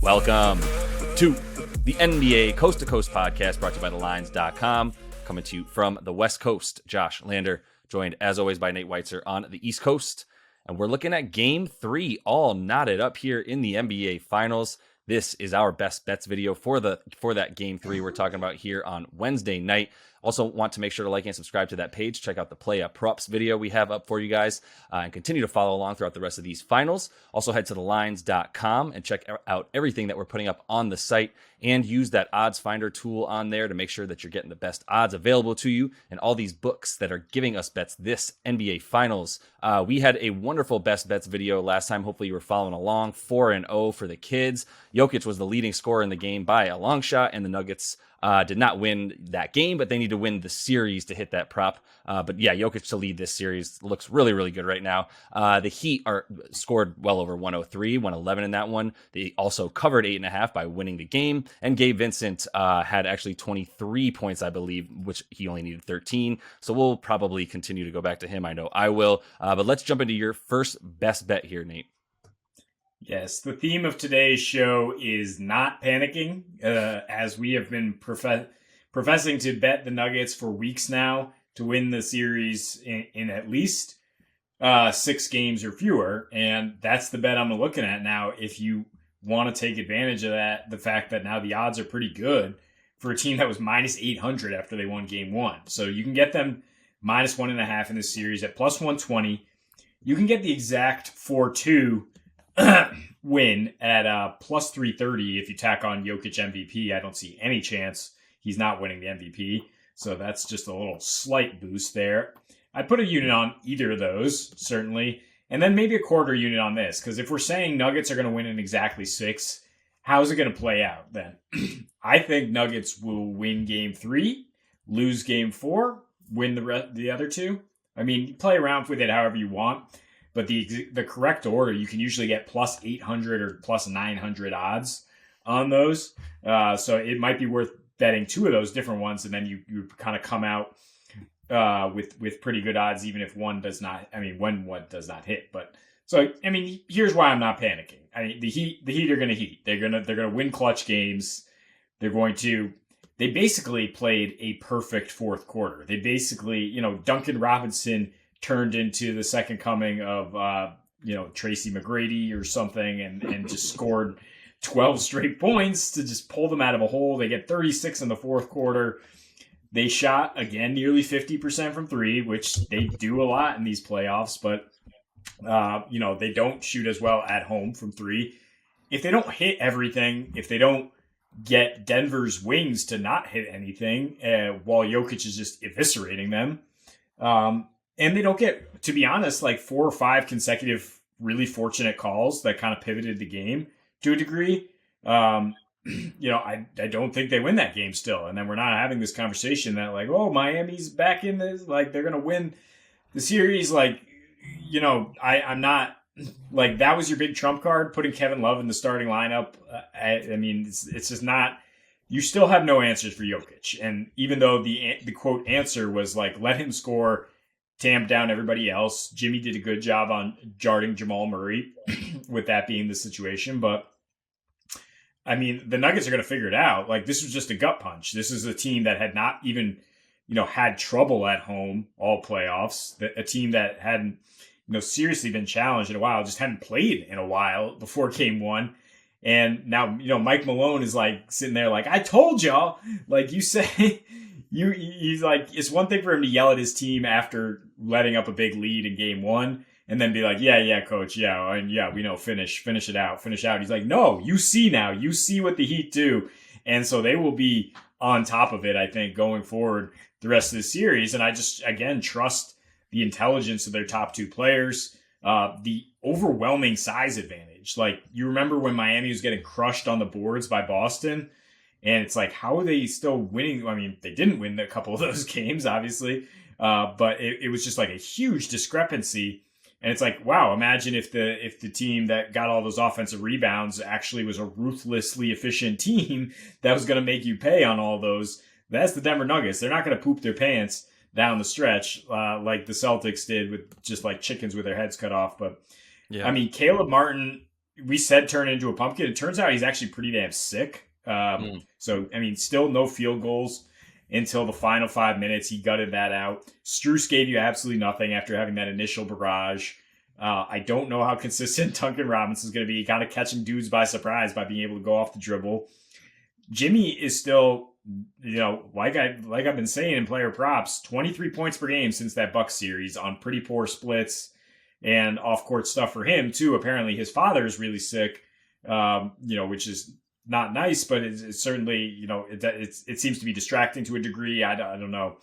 Welcome to the NBA Coast to Coast podcast brought to you by thelines.com. Coming to you from the West Coast, Josh Lander, joined as always by Nate Weitzer on the East Coast. And we're looking at Game 3, all knotted up here in the NBA Finals. This is our best bets video for that Game 3 we're talking about here on Wednesday night. Also want to make sure to like and subscribe to that page. Check out the Play Up Props video we have up for you guys and continue to follow along throughout the rest of these finals. Also head to thelines.com and check out everything that we're putting up on the site and use that odds finder tool on there to make sure that you're getting the best odds available to you and all these books that are giving us bets this NBA Finals. We had a wonderful best bets video last time. Hopefully you were following along. 4-0 for the kids. Jokic was the leading scorer in the game by a long shot, and the Nuggets did not win that game, but they need to win the series to hit that prop. But yeah, Jokic to lead this series looks really, really good right now. The Heat are scored well over 103, 111 in that one. They also covered 8.5 by winning the game. And Gabe Vincent had actually 23 points, I believe, which he only needed 13. So we'll probably continue to go back to him. I know I will. But let's jump into your first best bet here, Nate. Yes, the theme of today's show is not panicking, as we have been professing to bet the Nuggets for weeks now to win the series in at least 6 games or fewer, and that's the bet I'm looking at now. If you want to take advantage of that, the fact that now the odds are pretty good for a team that was minus 800 after they won Game 1. So you can get them minus 1.5 in this series at plus 120. You can get the exact 4-2 win at plus 330 if you tack on Jokic MVP. I don't see any chance he's not winning the MVP, so that's just a little slight boost there. I'd put a unit on either of those, certainly, and then maybe a quarter unit on this, because if we're saying Nuggets are going to win in exactly 6, how's it going to play out then? I think Nuggets will win Game 3, lose Game 4, win the other 2. I mean, you play around with it however you want. But the correct order, you can usually get plus 800 or plus 900 odds on those. So it might be worth betting 2 of those different ones, and then you kind of come out with pretty good odds, even if one does not. I mean, when one does not hit. But so I mean, here's why I'm not panicking. I mean, the Heat are going to heat. They're gonna win clutch games. They basically played a perfect fourth quarter. They basically, Duncan Robinson turned into the second coming of, Tracy McGrady or something and just scored 12 straight points to just pull them out of a hole. They get 36 in the fourth quarter. They shot, again, nearly 50% from 3, which they do a lot in these playoffs, but, they don't shoot as well at home from 3. If they don't hit everything, if they don't get Denver's wings to not hit anything, while Jokic is just eviscerating them, and they don't get, to be honest, like 4 or 5 consecutive really fortunate calls that kind of pivoted the game to a degree. I don't think they win that game still. And then we're not having this conversation that like, oh, Miami's back in this, like they're going to win the series. Like, I'm not like, that was your big trump card, putting Kevin Love in the starting lineup. I mean, it's just not, you still have no answers for Jokic. And even though the quote answer was like, let him score, tamp down everybody else. Jimmy did a good job on guarding Jamal Murray with that being the situation. But, I mean, the Nuggets are going to figure it out. Like, this was just a gut punch. This is a team that had not even, had trouble at home all playoffs. A team that hadn't, seriously been challenged in a while, just hadn't played in a while before Game 1. And now, Mike Malone is like sitting there like, I told y'all, like you say... He's like, it's one thing for him to yell at his team after letting up a big lead in Game 1 and then be like, yeah, coach, yeah, and yeah, we know, finish it out. He's like, no, you see now, you see what the Heat do. And so they will be on top of it, I think, going forward the rest of the series. And I just, again, trust the intelligence of their top 2 players, the overwhelming size advantage. Like, you remember when Miami was getting crushed on the boards by Boston? And it's like, how are they still winning? I mean, they didn't win a couple of those games, obviously. But it was just like a huge discrepancy. And it's like, wow, imagine if the team that got all those offensive rebounds actually was a ruthlessly efficient team that was going to make you pay on all those. That's the Denver Nuggets. They're not going to poop their pants down the stretch like the Celtics did with just like chickens with their heads cut off. But, yeah. I mean, Caleb Martin we said turn into a pumpkin. It turns out he's actually pretty damn sick. So, I mean, still no field goals until the final 5 minutes. He gutted that out. Strus gave you absolutely nothing after having that initial barrage. I don't know how consistent Duncan Robinson is going to be. Kind of catching dudes by surprise by being able to go off the dribble. Jimmy is still, like I've been saying in player props, 23 points per game since that Bucks series on pretty poor splits and off court stuff for him too. Apparently, his father is really sick, which is not nice, but it's certainly, it seems to be distracting to a degree. I don't know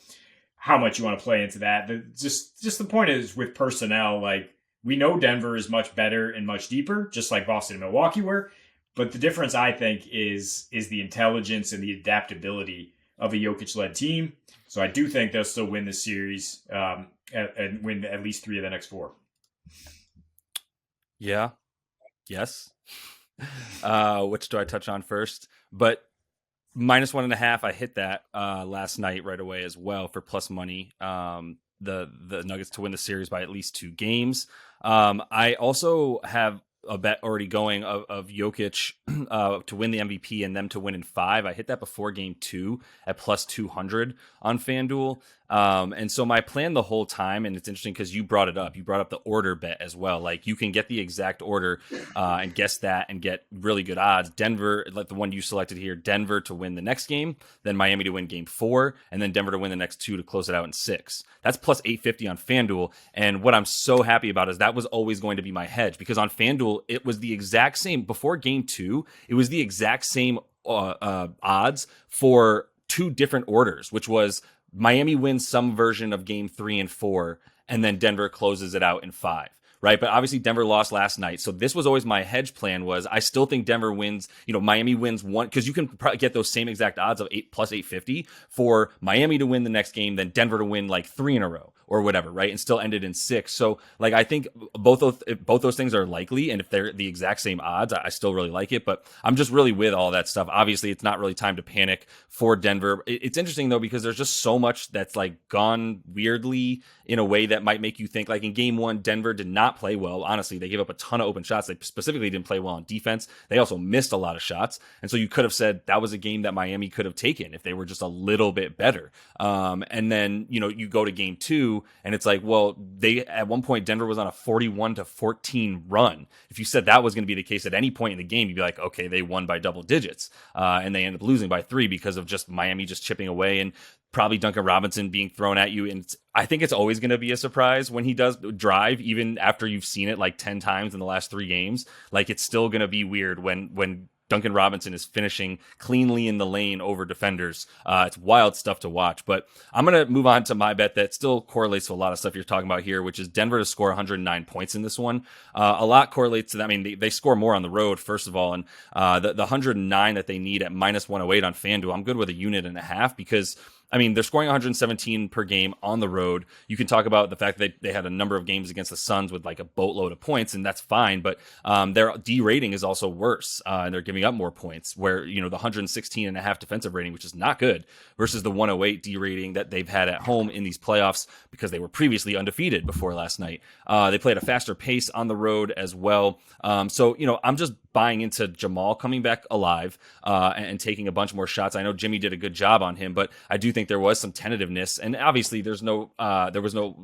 how much you want to play into that. Just the point is with personnel, like, we know Denver is much better and much deeper, just like Boston and Milwaukee were. But the difference, I think, is the intelligence and the adaptability of a Jokic-led team. So I do think they'll still win this series and win at least 3 of the next 4. Yeah. Yes. Which do I touch on first? But -1.5, I hit that last night right away as well for plus money. The Nuggets to win the series by at least 2 games. I also have a bet already going of Jokic to win the MVP and them to win in 5. I hit that before game 2 at plus 200 on FanDuel. And so my plan the whole time, and it's interesting because you brought it up. You brought up the order bet as well. Like, you can get the exact order and guess that and get really good odds. Denver, like the one you selected here, Denver to win the next game, then Miami to win game 4, and then Denver to win the next 2 to close it out in 6. That's plus 850 on FanDuel. And what I'm so happy about is that was always going to be my hedge, because on FanDuel, it was the exact same before game 2. It was the exact same odds for 2 different orders, which was Miami wins some version of game 3 and 4, and then Denver closes it out in 5. Right. But obviously Denver lost last night. So this was always my hedge plan. Was I still think Denver wins, Miami wins 1, because you can probably get those same exact odds of 8 plus 850 for Miami to win the next game, then Denver to win like 3 in a row or whatever. Right. And still ended in 6. So like, I think both those things are likely. And if they're the exact same odds, I still really like it. But I'm just really with all that stuff. Obviously, it's not really time to panic for Denver. It's interesting, though, because there's just so much that's like gone weirdly in a way that might make you think, like, in game 1, Denver did not play well. Honestly, they gave up a ton of open shots. They specifically didn't play well on defense. They also missed a lot of shots. And so you could have said that was a game that Miami could have taken if they were just a little bit better. And then, you go to game 2 and it's like, well, at one point, Denver was on a 41-14 run. If you said that was going to be the case at any point in the game, you'd be like, okay, they won by double digits. And they ended up losing by 3 because of just Miami just chipping away and probably Duncan Robinson being thrown at you. And I think it's always going to be a surprise when he does drive, even after you've seen it like 10 times in the last 3 games. Like, it's still going to be weird when Duncan Robinson is finishing cleanly in the lane over defenders. It's wild stuff to watch. But I'm going to move on to my bet that still correlates to a lot of stuff you're talking about here, which is Denver to score 109 points in this one. A lot correlates to that. I mean, they score more on the road, first of all. And the 109 that they need at -108 on FanDuel, I'm good with 1.5 because, I mean, they're scoring 117 per game on the road. You can talk about the fact that they had a number of games against the Suns with like a boatload of points, and that's fine. But their D rating is also worse, and they're giving up more points, where, the 116.5 defensive rating, which is not good, versus the 108 D rating that they've had at home in these playoffs because they were previously undefeated before last night. They played a faster pace on the road as well. So, I'm just buying into Jamal coming back alive and taking a bunch more shots. I know Jimmy did a good job on him, but I do think there was some tentativeness, and obviously there was no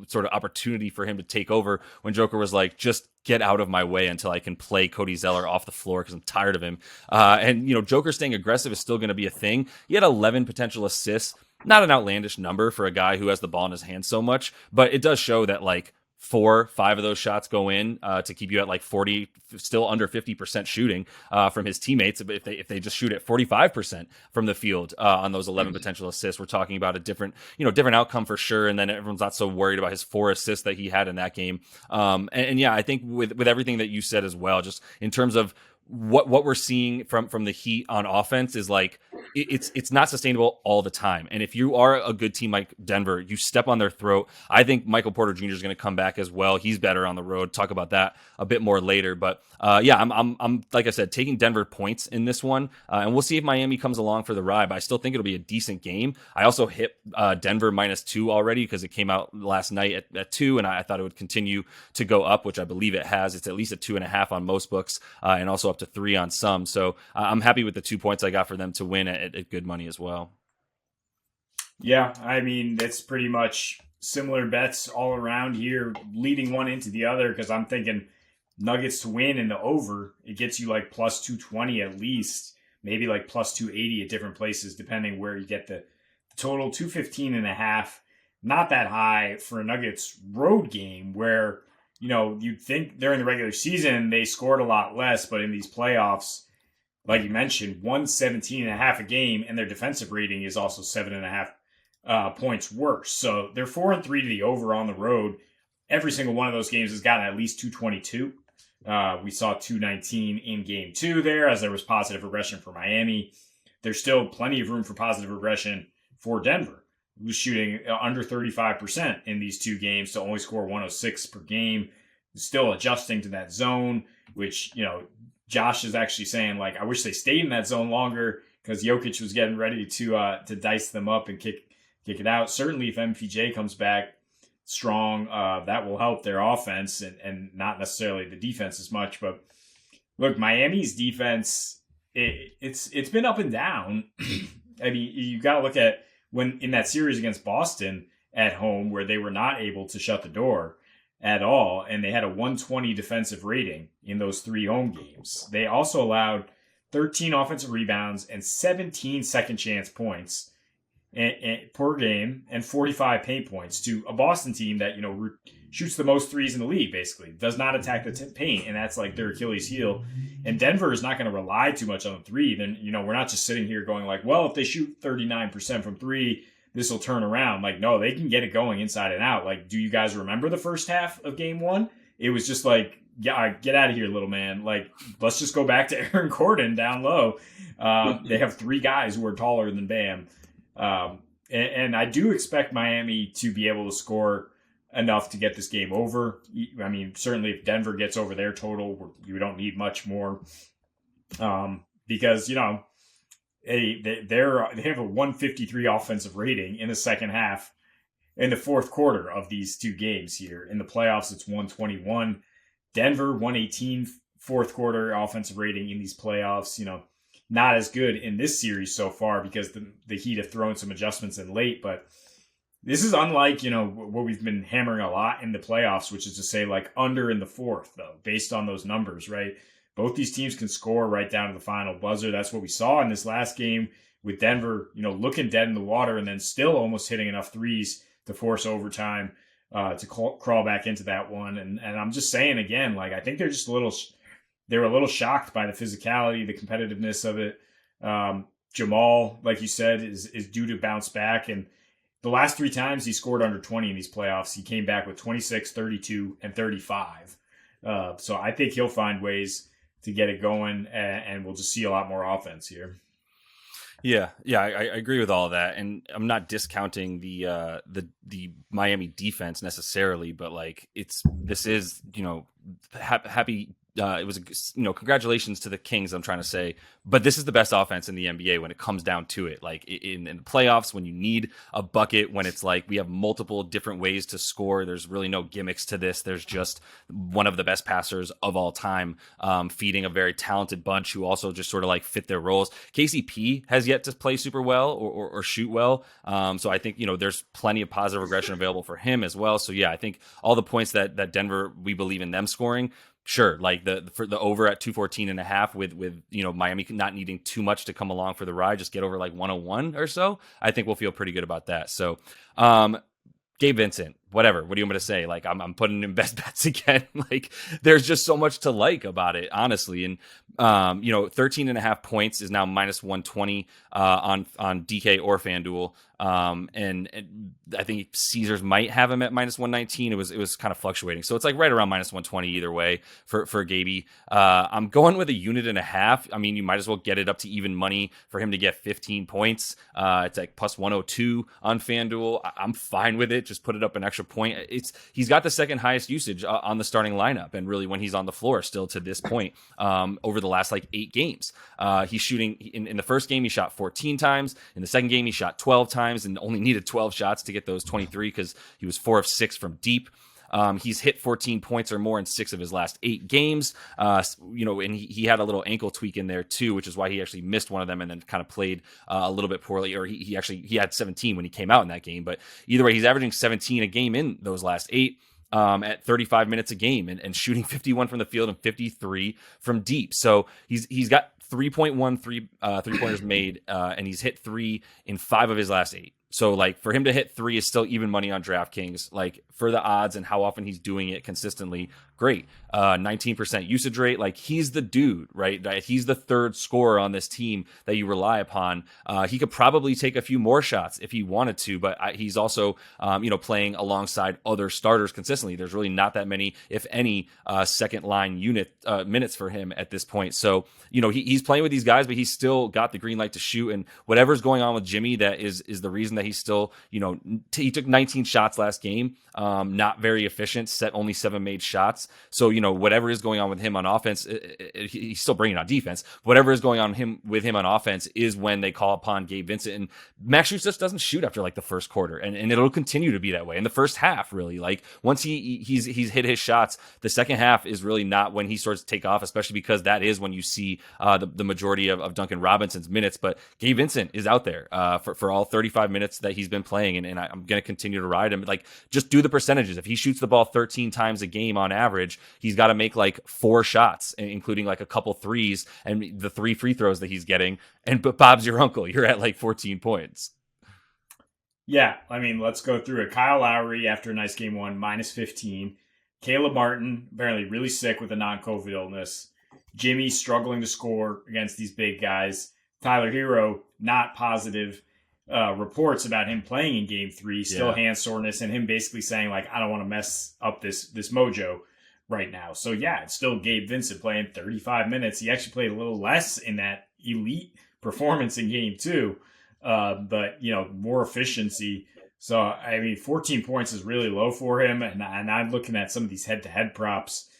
sort of opportunity for him to take over when Joker was like, just get out of my way until I can play Cody Zeller off the floor because I'm tired of him. And Joker staying aggressive is still going to be a thing. He had 11 potential assists. Not an outlandish number for a guy who has the ball in his hand so much, but it does show that like 4-5 of those shots go in to keep you at like 40, still under 50% shooting from his teammates. If they just shoot at 45% from the field on those 11 potential assists, we're talking about a different outcome for sure. And then everyone's not so worried about his 4 assists that he had in that game. And yeah, I think with everything that you said as well, just in terms of what we're seeing from the Heat on offense is like it's not sustainable all the time. And if you are a good team like Denver, you step on their throat. I think Michael Porter Jr. is going to come back as well. He's better on the road. Talk about that a bit more later. But yeah, I'm like I said, taking Denver points in this one, and we'll see if Miami comes along for the ride. But I still think it'll be a decent game. I also hit Denver -2 already because it came out last night at 2, and I thought it would continue to go up, which I believe it has. It's at least a 2.5 on most books, and also up to 3 on some. So I'm happy with the 2 points I got for them to win at good money as well. Yeah, I mean, it's pretty much similar bets all around here, leading one into the other, because I'm thinking Nuggets to win in the over, it gets you like plus 220 at least, maybe like plus 280 at different places, depending where you get the total. 215.5, not that high for a Nuggets road game where, you'd think during the regular season they scored a lot less, but in these playoffs, like you mentioned, 117.5 a game, and their defensive rating is also 7.5 points worse. So they're 4-3 to the over on the road. Every single one of those games has gotten at least 222. We saw 219 in game 2 there, as there was positive regression for Miami. There's still plenty of room for positive regression for Denver, who's shooting under 35% in these 2 games to only score 106 per game. Still adjusting to that zone, which, Josh is actually saying, like, I wish they stayed in that zone longer because Jokic was getting ready to dice them up and kick it out. Certainly, if MPJ comes back strong, that will help their offense and not necessarily the defense as much. But look, Miami's defense, it's been up and down. I mean, you got to look at when in that series against Boston at home where they were not able to shut the door at all, and they had a 120 defensive rating in those 3 home games. They also allowed 13 offensive rebounds and 17 second chance points per game and 45 paint points to a Boston team that, shoots the most threes in the league, basically. Does not attack the paint, and that's like their Achilles heel. And Denver is not going to rely too much on the 3. Then, we're not just sitting here going like, well, if they shoot 39% from 3, this will turn around. Like, no, they can get it going inside and out. Like, do you guys remember the first half of game 1? It was just like, yeah, get out of here, little man. Like, let's just go back to Aaron Gordon down low. They have 3 guys who are taller than Bam. And I do expect Miami to be able to score enough to get this game over. I mean, certainly if Denver gets over their total, you don't need much more. Because, they have a 153 offensive rating in the second half in the fourth quarter of these 2 games here. In the playoffs, it's 121. Denver, 118 fourth quarter offensive rating in these playoffs. Not as good in this series so far because the Heat have thrown some adjustments in late. But this is unlike, what we've been hammering a lot in the playoffs, which is to say like under in the fourth, though, based on those numbers, right? Both these teams can score right down to the final buzzer. That's what we saw in this last game with Denver, looking dead in the water and then still almost hitting enough threes to force overtime to crawl back into that one. And I'm just saying again, like, I think they're just they were a little shocked by the physicality, the competitiveness of it. Jamal, like you said, is due to bounce back. And the last 3 times he scored under 20 in these playoffs, he came back with 26, 32, and 35. So I think he'll find ways to get it going, and we'll just see a lot more offense here. Yeah, I agree with all of that, and I'm not discounting the Miami defense necessarily, but like this is happy. It was congratulations to the Kings, I'm trying to say, but this is the best offense in the NBA when it comes down to it. Like in the playoffs, when you need a bucket, when it's like we have multiple different ways to score, there's really no gimmicks to this. There's just one of the best passers of all time, feeding a very talented bunch who also just sort of like fit their roles. KCP has yet to play super well or shoot well. So I think, there's plenty of positive regression available for him as well. So yeah, I think all the points that Denver, we believe in them scoring, sure, like for the over at 214.5 with Miami not needing too much to come along for the ride, just get over like 101 or so. I think we'll feel pretty good about that. So, Gabe Vincent, whatever. What do you want me to say? Like, I'm putting in best bets again. Like, there's just so much to like about it, honestly. And 13.5 points is now minus 120 on DK or FanDuel. And I think Caesars might have him at minus 119. It was kind of fluctuating, so it's like right around minus 120 either way for Gaby. I'm going with a unit and a half. I mean, you might as well get it up to even money for him to get 15 points. It's like plus 102 on FanDuel. I'm fine with it. Just put it up an extra point. He's got the second highest usage on the starting lineup, and really when he's on the floor still to this point over the last like 8 games. He's shooting in the first game, he shot 14 times. In the second game, he shot 12 times and only needed 12 shots to get those 23 because he was 4 of 6 from deep. He's hit 14 points or more in 6 of his last 8 games. And he had a little ankle tweak in there too, which is why he actually missed one of them and then kind of played a little bit poorly. Or he had 17 when he came out in that game. But either way, he's averaging 17 a game in those last 8. At 35 minutes a game and shooting 51 from the field and 53 from deep. So he's got 3.1 three-pointers made, and he's hit 3 in 5 of his last 8. So, like, for him to hit 3 is still even money on DraftKings. Like, for the odds and how often he's doing it consistently, great. 19% usage rate. Like, he's the dude, right? He's the third scorer on this team that you rely upon. He could probably take a few more shots if he wanted to, but he's also, playing alongside other starters consistently. There's really not that many, if any, second line minutes for him at this point. So, he's playing with these guys, but he's still got the green light to shoot. And whatever's going on with Jimmy, that is the reason that he's still, he took 19 shots last game. Not very efficient, only 7 made shots. So, whatever is going on with him on offense, he's still bringing on defense. Whatever is going on with him on offense is when they call upon Gabe Vincent. And Max Strus just doesn't shoot after like the first quarter, and it'll continue to be that way in the first half. Really, like once he's hit his shots, the second half is really not when he starts to take off, especially because that is when you see the majority of Duncan Robinson's minutes. But Gabe Vincent is out there for all 35 minutes that he's been playing, and I'm going to continue to ride him. Like, just do the percentages. If he shoots the ball 13 times a game on average, he's got to make like 4 shots, including like a couple threes and the 3 free throws that he's getting. But Bob's your uncle. You're at like 14 points. Yeah, I mean, let's go through it. Kyle Lowry, after a nice game 1, minus 15. Caleb Martin, apparently really sick with a non-COVID illness. Jimmy struggling to score against these big guys. Tyler Hero, not positive. Reports about him playing in game 3, still hand soreness, and him basically saying, like, I don't want to mess up this mojo right now. So, yeah, it's still Gabe Vincent playing 35 minutes. He actually played a little less in that elite performance in game 2, but, more efficiency. So, I mean, 14 points is really low for him, and I'm looking at some of these head-to-head props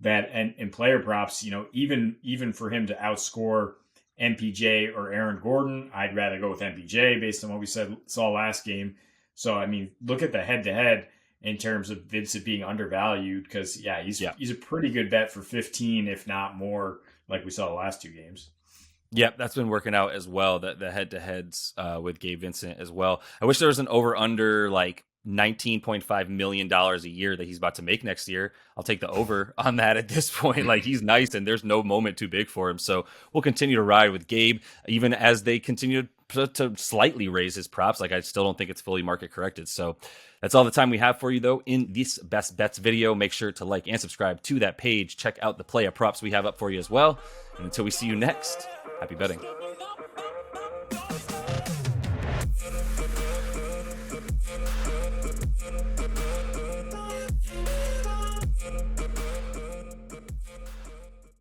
and player props, even for him to outscore MPJ or Aaron Gordon, I'd rather go with MPJ based on what we saw last game. So, I mean, look at the head-to-head in terms of Vincent being undervalued because, he's a pretty good bet for 15, if not more, like we saw the last 2 games. Yep, that's been working out as well, the head-to-heads with Gabe Vincent as well. I wish there was an over-under, like, $19.5 million a year that he's about to make next year. I'll take the over on that at this point. Like, he's nice and there's no moment too big for him. So we'll continue to ride with Gabe, even as they continue to slightly raise his props. Like, I still don't think it's fully market corrected. So that's all the time we have for you, though, in this Best Bets video. Make sure to like and subscribe to that page. Check out the play of props we have up for you as well. And until we see you next, happy betting.